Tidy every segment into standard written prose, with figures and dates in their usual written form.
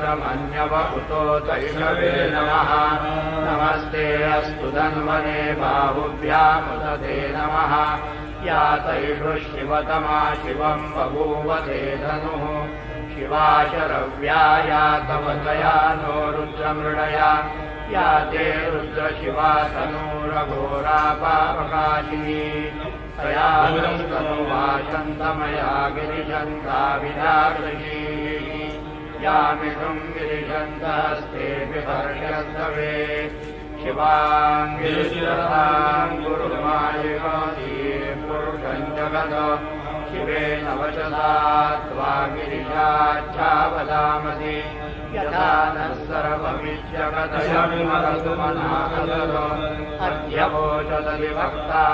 रुद्रमन्यव उतो तैषवे नमः नमस्ते अस्तु धन्वने बाहुभ्यामुदते नमः या तैषु शिवतमा शिवं बभूव ते धनुः शिवा शरव्या या तव तया नो रुद्रमृडया या ते रुद्रशिवा तनूरघोरा पापकाशिनी तया तनुवाशन्तमया गिरिशन्ता विधाकृषी यामिषुं गिरिशन्तस्ते विहर्षस्तवे शिवाङ्गिरिशिरसां गुरुमायिकासी पुरुषं जगद शिवेन वचसा त्वा गिरिशाच्छा वदामसि यथा नः सर्वमित्यगतयमिमरसुमनागदो अद्य वोचदविभक्ता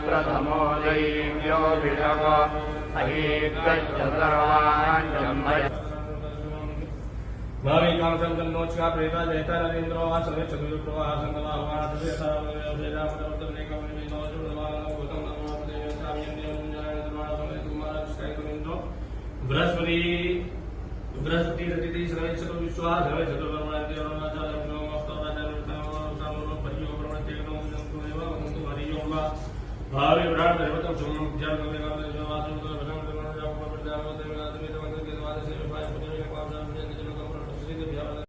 प्रथमो दैव्योऽभिषक अहीकृत्य सर्वान् ब्रह्मय भावी कामसं तन्नोच्चा प्रेता जयता नरेन्द्रो आसने चतुर्युक्तो आसंगला वादसे सारवेयो वेदावतने कमने नोजुर्वानो गोतम नमोते सामियन्यो मुञ्जनाय धर्माणो कुमार स्कैतमिन्द्रो बृहस्पति रतिति सर्वे चतुर्विश्वाः सर्वे चतुर्वर्णादि अरुणाचार्य नमो अष्टोराचार्य नमो सामो परियो ब्रह्मते नमो जन्तु एव वन्तु हरियो वा भावी विराट देवतं सोमं ज्ञान कमेकाम वासुं भजं करुणा जापं प्रजापति